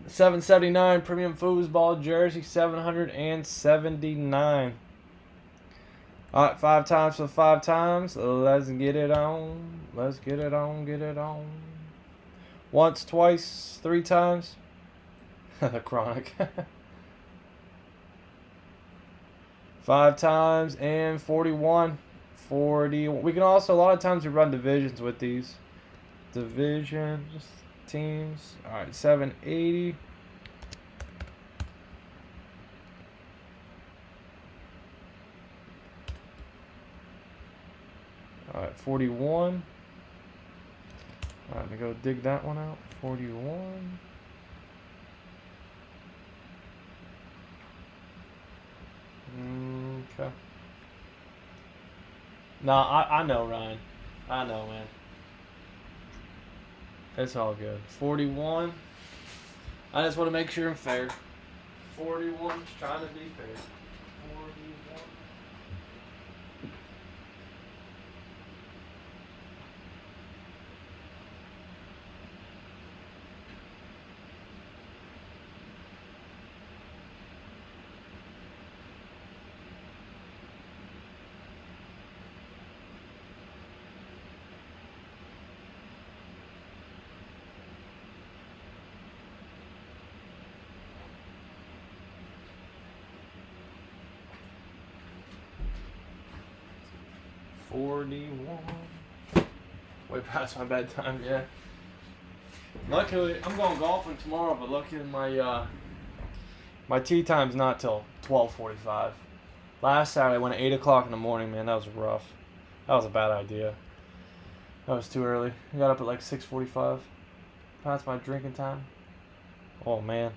779 premium foosball jersey, 779. All right, 5 times for 5 times. Let's get it on. Let's get it on. Get it on. Once, twice, 3 times. The chronic. 5 times and 41. 40. We can also, a lot of times we run divisions with these. Divisions, teams. All right, 780. All right, 41. All right, let me go dig that one out. 41. Okay. Nah, I know, Ryan. I know, man. It's all good. 41. I just want to make sure I'm fair. 41. Just trying to be fair. 41. 41. Way past my bedtime, yeah. Luckily, I'm going golfing tomorrow, but luckily my tee time's not till 12:45. Last Saturday I went at 8 o'clock in the morning, man. That was rough. That was a bad idea. That was too early. I got up at like 6:45. Past my drinking time. Oh, man.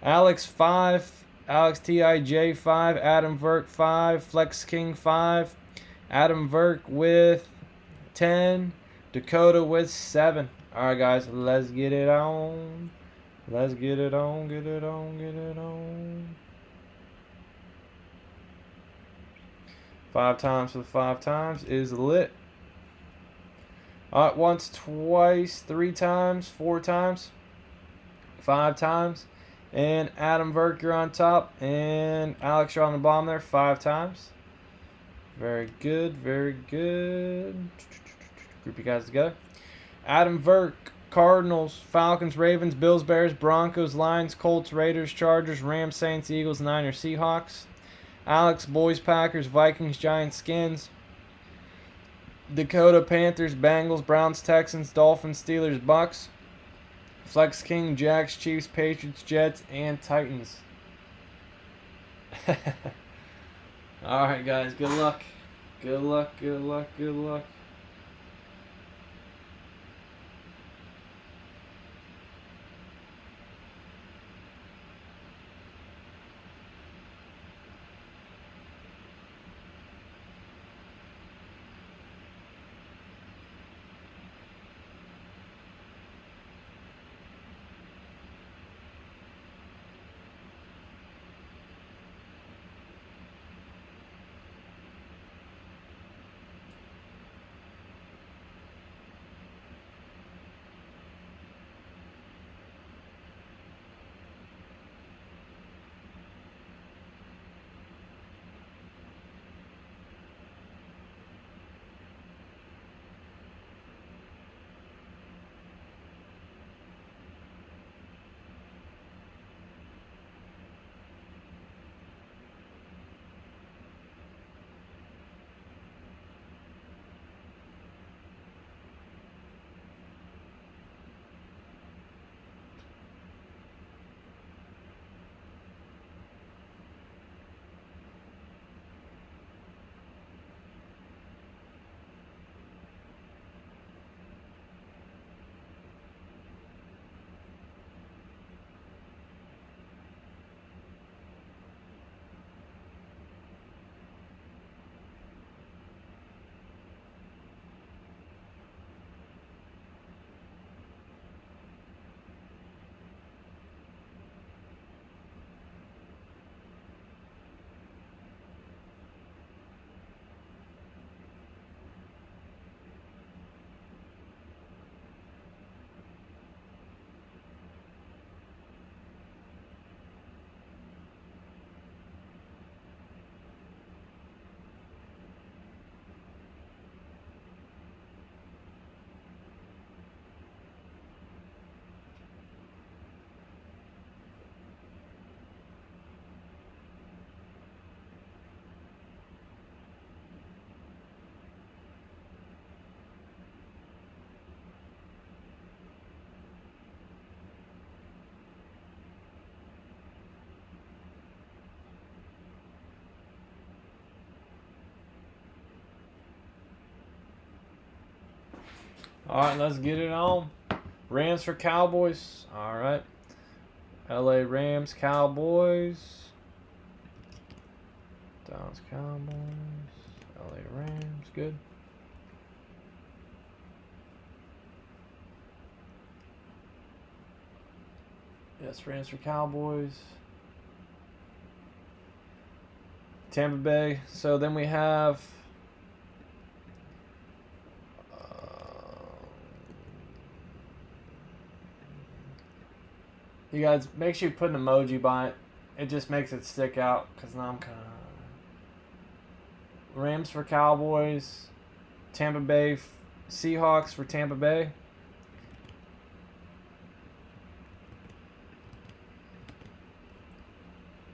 Alex 5. Alex TIJ 5. Adam Verk 5. Flex King 5. Adam Verk with 10. Dakota with 7. Alright, guys. Let's get it on. Let's get it on. Get it on. Get it on. 5 times for the 5 times is lit. Alright, once, twice, 3 times, 4 times, 5 times. And Adam Verk, you're on top. And Alex, you're on the bottom there, 5 times. Very good, very good. Group you guys together. Adam Verk, Cardinals, Falcons, Ravens, Bills, Bears, Broncos, Lions, Colts, Raiders, Chargers, Rams, Saints, Eagles, Niners, Seahawks. Alex, Boys, Packers, Vikings, Giants, Skins. Dakota, Panthers, Bengals, Browns, Texans, Dolphins, Steelers, Bucks. Flex King, Jags, Chiefs, Patriots, Jets, and Titans. Alright, guys. Good luck. Good luck, good luck, good luck. All right, let's get it on. Rams for Cowboys. All right. LA Rams, Cowboys. Dallas Cowboys. LA Rams. Good. Yes, Rams for Cowboys. Tampa Bay. So then we have you guys make sure you put an emoji by it. It just makes it stick out because now I'm kind of Rams for Cowboys. Tampa Bay Seahawks for Tampa Bay.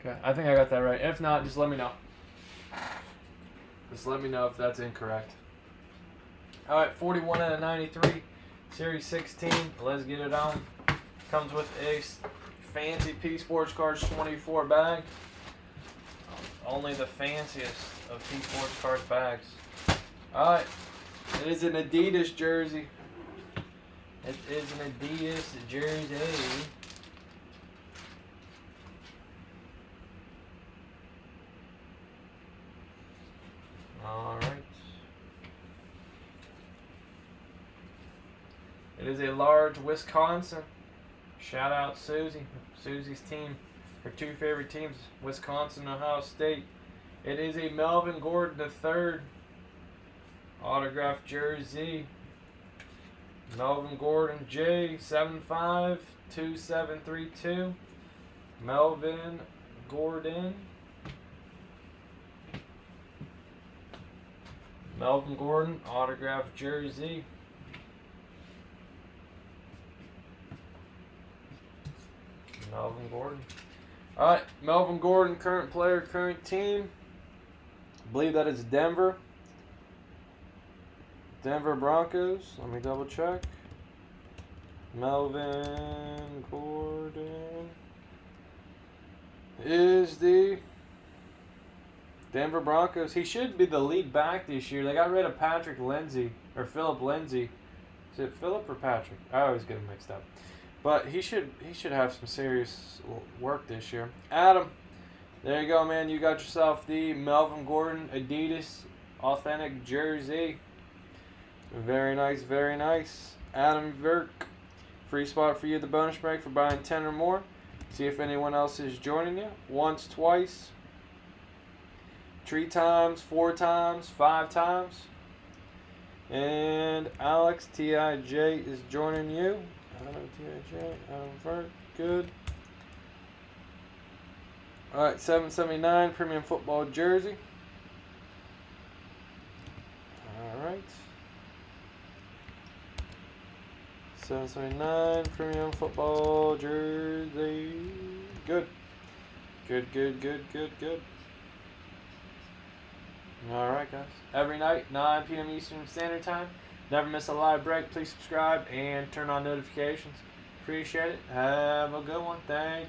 Okay, I think I got that right. If not, just let me know. Just let me know if that's incorrect. All right, 41 out of 93, Series 16. Let's get it on. Comes with a fancy P-SPORTSCARDS24 bag. Only the fanciest of P-SPORTSCARDS bags. All right, it is an Adidas jersey. It is an Adidas jersey. All right. It is a large Wisconsin. Shout out Susie. Susie's team. Her two favorite teams, Wisconsin and Ohio State. It is a Melvin Gordon III autographed jersey. Melvin Gordon J752732. Melvin Gordon. Melvin Gordon autographed jersey. Melvin Gordon. Alright, Melvin Gordon, current player, current team. I believe that is Denver. Denver Broncos. Let me double check. Melvin Gordon is the Denver Broncos. He should be the lead back this year. They got rid of Patrick Lindsay, or Philip Lindsay. Is it Philip or Patrick? I always get them mixed up. But he should have some serious work this year. Adam, there you go, man. You got yourself the Melvin Gordon Adidas authentic jersey. Very nice, very nice. Adam Verk, free spot for you at the bonus break for buying 10 or more. See if anyone else is joining you. Once, twice, 3 times, 4 times, 5 times. And Alex TIJ is joining you. Adam TIJ, Adam Verk, good. Alright, 779 premium football jersey. Alright. 779 premium football jersey. Good. Good. Alright, guys. Every night, 9 p.m. Eastern Standard Time. Never miss a live break. Please subscribe and turn on notifications. Appreciate it. Have a good one. Thanks.